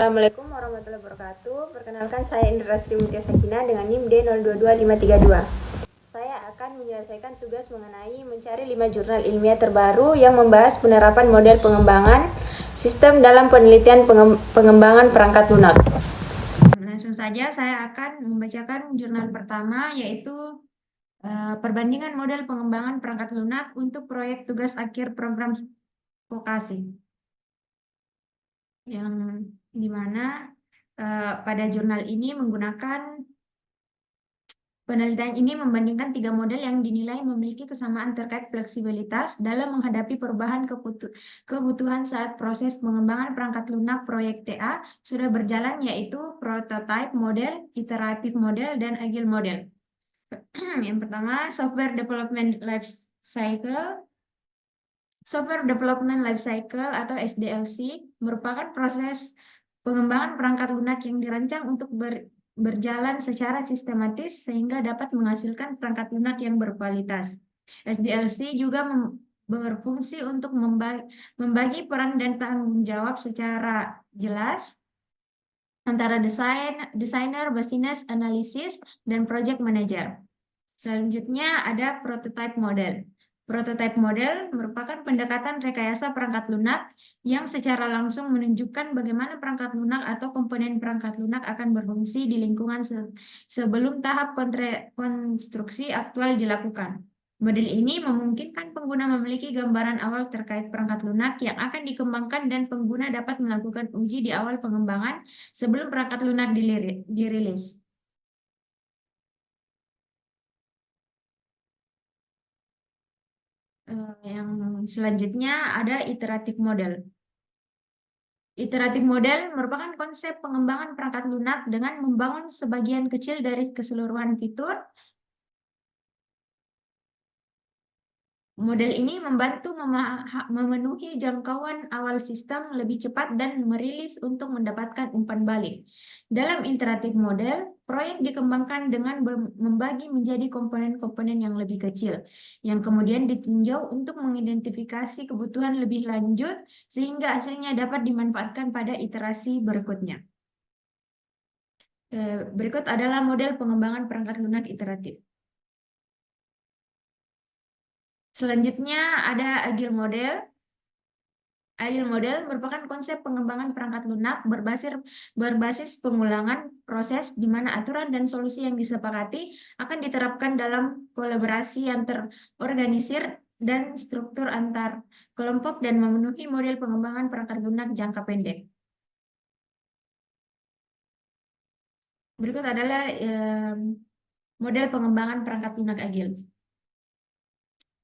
Assalamualaikum warahmatullahi wabarakatuh. Perkenalkan, saya Indra Sri Mutia Sakina dengan NIM D022532. Saya akan menyelesaikan tugas mengenai mencari 5 jurnal ilmiah terbaru yang membahas penerapan model pengembangan sistem dalam penelitian pengembangan perangkat lunak. Langsung saja saya akan membacakan jurnal pertama, yaitu perbandingan model pengembangan perangkat lunak untuk proyek tugas akhir program vokasi, yang dimana pada jurnal ini menggunakan penelitian ini membandingkan 3 model yang dinilai memiliki kesamaan terkait fleksibilitas dalam menghadapi perubahan kebutuhan saat proses pengembangan perangkat lunak proyek TA sudah berjalan, yaitu prototype model, iteratif model, dan agile model. Yang pertama, software development life cycle. Software Development Life Cycle atau SDLC merupakan proses pengembangan perangkat lunak yang dirancang untuk berjalan secara sistematis sehingga dapat menghasilkan perangkat lunak yang berkualitas. SDLC juga berfungsi untuk membagi peran dan tanggung jawab secara jelas antara desainer, business analysis, dan project manager. Selanjutnya ada prototype model. Prototype model merupakan pendekatan rekayasa perangkat lunak yang secara langsung menunjukkan bagaimana perangkat lunak atau komponen perangkat lunak akan berfungsi di lingkungan sebelum tahap konstruksi aktual dilakukan. Model ini memungkinkan pengguna memiliki gambaran awal terkait perangkat lunak yang akan dikembangkan dan pengguna dapat melakukan uji di awal pengembangan sebelum perangkat lunak dirilis. Yang selanjutnya ada iteratif model. Iteratif model merupakan konsep pengembangan perangkat lunak dengan membangun sebagian kecil dari keseluruhan fitur. Model ini membantu memenuhi jangkauan awal sistem lebih cepat dan merilis untuk mendapatkan umpan balik. Dalam iteratif model, proyek dikembangkan dengan membagi menjadi komponen-komponen yang lebih kecil, yang kemudian ditinjau untuk mengidentifikasi kebutuhan lebih lanjut sehingga hasilnya dapat dimanfaatkan pada iterasi berikutnya. Berikut adalah model pengembangan perangkat lunak iteratif. Selanjutnya ada agile model. Agile model merupakan konsep pengembangan perangkat lunak berbasis pengulangan proses di mana aturan dan solusi yang disepakati akan diterapkan dalam kolaborasi yang terorganisir dan struktur antar kelompok dan memenuhi model pengembangan perangkat lunak jangka pendek. Berikut adalah model pengembangan perangkat lunak agile.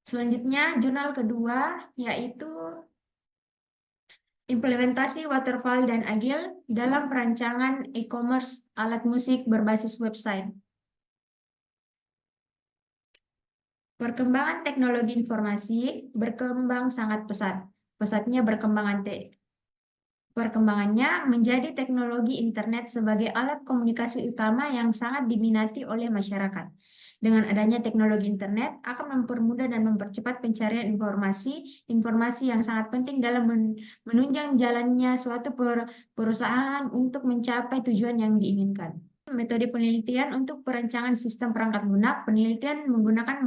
Selanjutnya, jurnal kedua yaitu implementasi waterfall dan agile dalam perancangan e-commerce alat musik berbasis website. Perkembangan teknologi informasi berkembang sangat pesat. Pesatnya perkembangannya menjadi teknologi internet sebagai alat komunikasi utama yang sangat diminati oleh masyarakat. Dengan adanya teknologi internet akan mempermudah dan mempercepat pencarian informasi yang sangat penting dalam menunjang jalannya suatu perusahaan untuk mencapai tujuan yang diinginkan. Metode penelitian untuk perancangan sistem perangkat lunak, penelitian menggunakan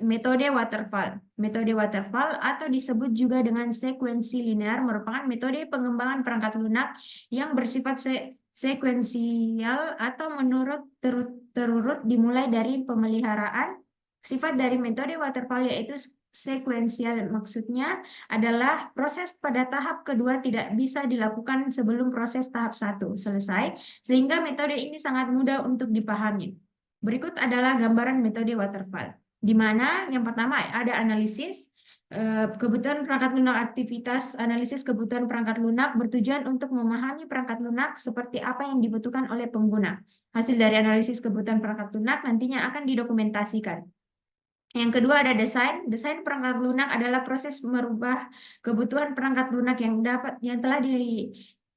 metode waterfall. Metode waterfall atau disebut juga dengan sekuensi linear merupakan metode pengembangan perangkat lunak yang bersifat sekuensial atau menurut terurut dimulai dari pemeliharaan. Sifat dari metode waterfall yaitu sekuensial, maksudnya adalah proses pada tahap kedua tidak bisa dilakukan sebelum proses tahap 1 selesai, sehingga metode ini sangat mudah untuk dipahami. Berikut adalah gambaran metode waterfall, di mana yang pertama ada analisis kebutuhan perangkat lunak. Aktivitas analisis kebutuhan perangkat lunak bertujuan untuk memahami perangkat lunak seperti apa yang dibutuhkan oleh pengguna. Hasil dari analisis kebutuhan perangkat lunak nantinya akan didokumentasikan. Yang kedua ada desain. Desain perangkat lunak adalah proses merubah kebutuhan perangkat lunak yang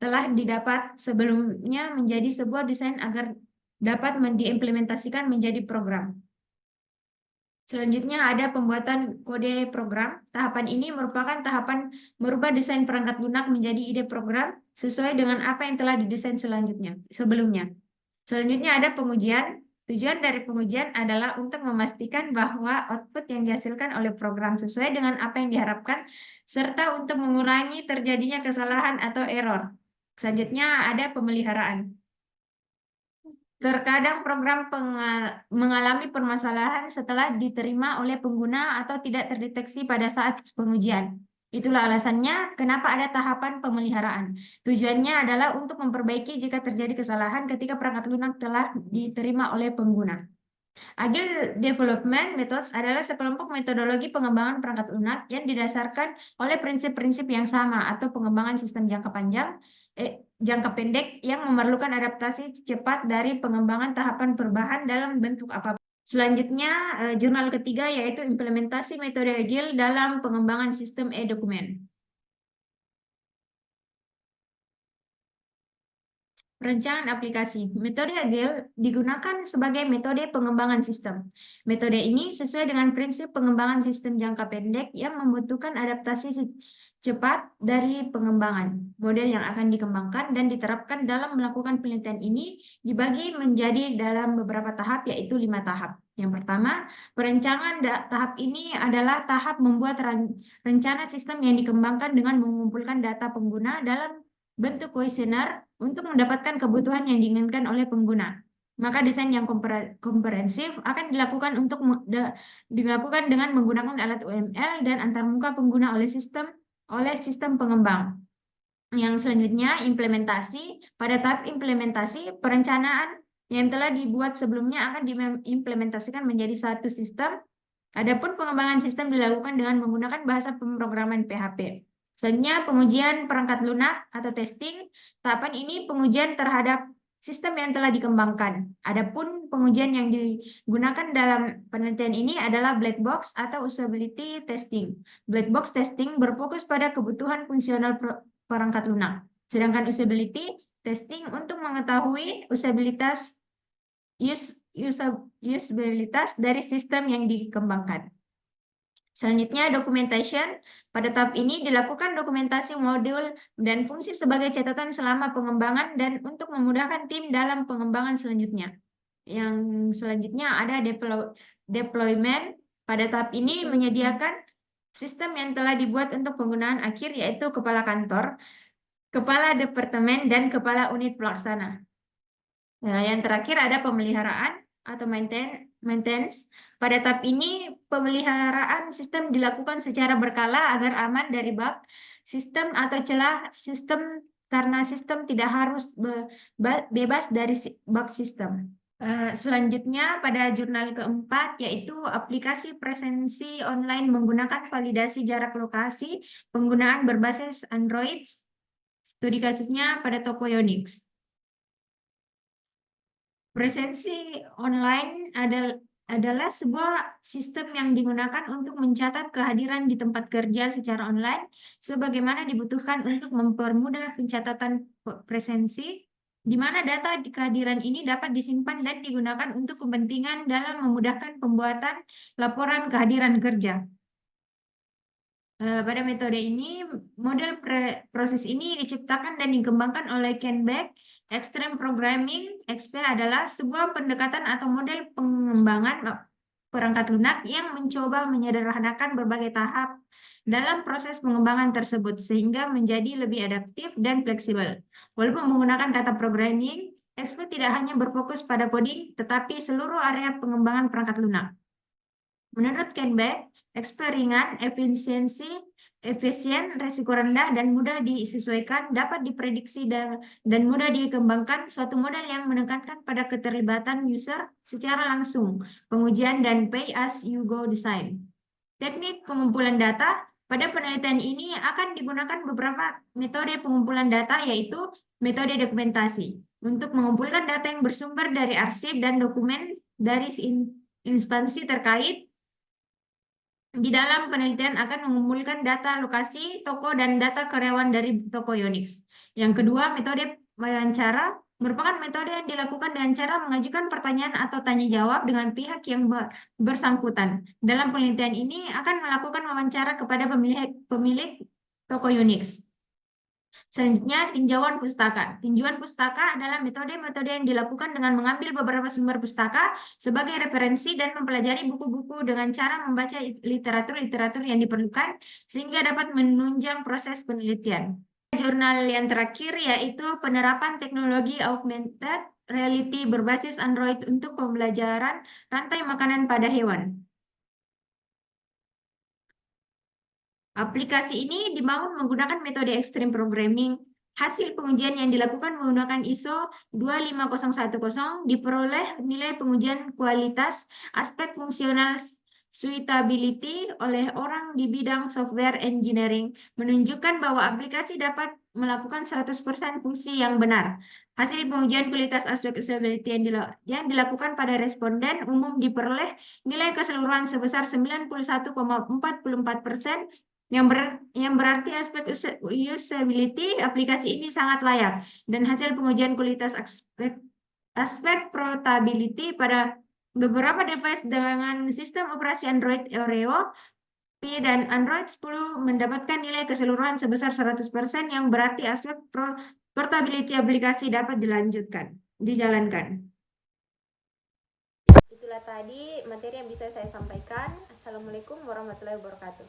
telah didapat sebelumnya menjadi sebuah desain agar dapat diimplementasikan menjadi program. Selanjutnya ada pembuatan kode program. Tahapan ini merupakan tahapan merubah desain perangkat lunak menjadi ide program sesuai dengan apa yang telah didesain sebelumnya. Selanjutnya ada pengujian. Tujuan dari pengujian adalah untuk memastikan bahwa output yang dihasilkan oleh program sesuai dengan apa yang diharapkan, serta untuk mengurangi terjadinya kesalahan atau error. Selanjutnya ada pemeliharaan. Terkadang program mengalami permasalahan setelah diterima oleh pengguna atau tidak terdeteksi pada saat pengujian. Itulah alasannya kenapa ada tahapan pemeliharaan. Tujuannya adalah untuk memperbaiki jika terjadi kesalahan ketika perangkat lunak telah diterima oleh pengguna. Agile Development Methods adalah sekelompok metodologi pengembangan perangkat lunak yang didasarkan oleh prinsip-prinsip yang sama atau pengembangan sistem jangka pendek yang memerlukan adaptasi cepat dari pengembangan tahapan perubahan dalam bentuk apapun. Selanjutnya, jurnal ketiga yaitu implementasi metode Agile dalam pengembangan sistem e-dokumen. Perencanaan aplikasi. Metode Agile digunakan sebagai metode pengembangan sistem. Metode ini sesuai dengan prinsip pengembangan sistem jangka pendek yang membutuhkan adaptasi cepat dari pengembangan. Model yang akan dikembangkan dan diterapkan dalam melakukan penelitian ini dibagi menjadi dalam beberapa tahap, yaitu 5 tahap. Yang pertama, perencanaan tahap ini adalah tahap membuat rencana sistem yang dikembangkan dengan mengumpulkan data pengguna dalam bentuk kuesioner untuk mendapatkan kebutuhan yang diinginkan oleh pengguna. Maka desain yang komprehensif akan dilakukan dengan menggunakan alat UML dan antarmuka pengguna oleh sistem pengembang. Yang selanjutnya, implementasi. Pada tahap implementasi, perencanaan yang telah dibuat sebelumnya akan diimplementasikan menjadi satu sistem. Adapun pengembangan sistem dilakukan dengan menggunakan bahasa pemrograman PHP. Selanjutnya, pengujian perangkat lunak atau testing. Tahapan ini pengujian terhadap sistem yang telah dikembangkan. Adapun pengujian yang digunakan dalam penelitian ini adalah black box atau usability testing. Black box testing berfokus pada kebutuhan fungsional perangkat lunak. Sedangkan usability testing untuk mengetahui usabilitas dari sistem yang dikembangkan. Selanjutnya, documentation. Pada tahap ini dilakukan dokumentasi modul dan fungsi sebagai catatan selama pengembangan dan untuk memudahkan tim dalam pengembangan selanjutnya. Yang selanjutnya ada deployment. Pada tahap ini menyediakan sistem yang telah dibuat untuk penggunaan akhir, yaitu kepala kantor, kepala departemen, dan kepala unit pelaksana. Nah, yang terakhir ada pemeliharaan atau maintenance. Pada tahap ini, pemeliharaan sistem dilakukan secara berkala agar aman dari bug sistem atau celah sistem karena sistem tidak harus bebas dari bug sistem. Selanjutnya pada jurnal keempat yaitu aplikasi presensi online menggunakan validasi jarak lokasi penggunaan berbasis Android. Studi kasusnya pada Tokoyonix. Presensi online adalah sebuah sistem yang digunakan untuk mencatat kehadiran di tempat kerja secara online, sebagaimana dibutuhkan untuk mempermudah pencatatan presensi, di mana data kehadiran ini dapat disimpan dan digunakan untuk kepentingan dalam memudahkan pembuatan laporan kehadiran kerja. Pada metode ini, model proses ini diciptakan dan dikembangkan oleh Ken Beck. Extreme Programming (XP) adalah sebuah pendekatan atau model pengembangan perangkat lunak yang mencoba menyederhanakan berbagai tahap dalam proses pengembangan tersebut sehingga menjadi lebih adaptif dan fleksibel. Walaupun menggunakan kata programming, XP tidak hanya berfokus pada coding, tetapi seluruh area pengembangan perangkat lunak. Menurut Ken Beck, XP ringan, efisien, resiko rendah, dan mudah disesuaikan, dapat diprediksi dan mudah dikembangkan suatu model yang menekankan pada keterlibatan user secara langsung, pengujian, dan pay-as-you-go design. Teknik pengumpulan data. Pada penelitian ini akan digunakan beberapa metode pengumpulan data, yaitu metode dokumentasi. Untuk mengumpulkan data yang bersumber dari arsip dan dokumen dari instansi terkait, di dalam penelitian akan mengumpulkan data lokasi toko dan data karyawan dari toko Unix. Yang kedua, metode wawancara merupakan metode yang dilakukan dengan cara mengajukan pertanyaan atau tanya jawab dengan pihak yang bersangkutan. Dalam penelitian ini akan melakukan wawancara kepada pemilik toko Unix. Selanjutnya, tinjauan pustaka. Tinjauan pustaka adalah metode-metode yang dilakukan dengan mengambil beberapa sumber pustaka sebagai referensi dan mempelajari buku-buku dengan cara membaca literatur-literatur yang diperlukan sehingga dapat menunjang proses penelitian. Jurnal yang terakhir yaitu penerapan teknologi augmented reality berbasis Android untuk pembelajaran rantai makanan pada hewan. Aplikasi ini dibangun menggunakan metode extreme programming. Hasil pengujian yang dilakukan menggunakan ISO 25010 diperoleh nilai pengujian kualitas aspek fungsional suitability oleh orang di bidang software engineering menunjukkan bahwa aplikasi dapat melakukan 100% fungsi yang benar. Hasil pengujian kualitas aspek usability yang dilakukan pada responden umum diperoleh nilai keseluruhan sebesar 91,44%, yang berarti aspek usability aplikasi ini sangat layak, dan hasil pengujian kualitas aspek portability pada beberapa device dengan sistem operasi Android Oreo P dan Android 10 mendapatkan nilai keseluruhan sebesar 100%, yang berarti aspek portability aplikasi dapat dijalankan. Itulah tadi materi yang bisa saya sampaikan. Assalamualaikum warahmatullahi wabarakatuh.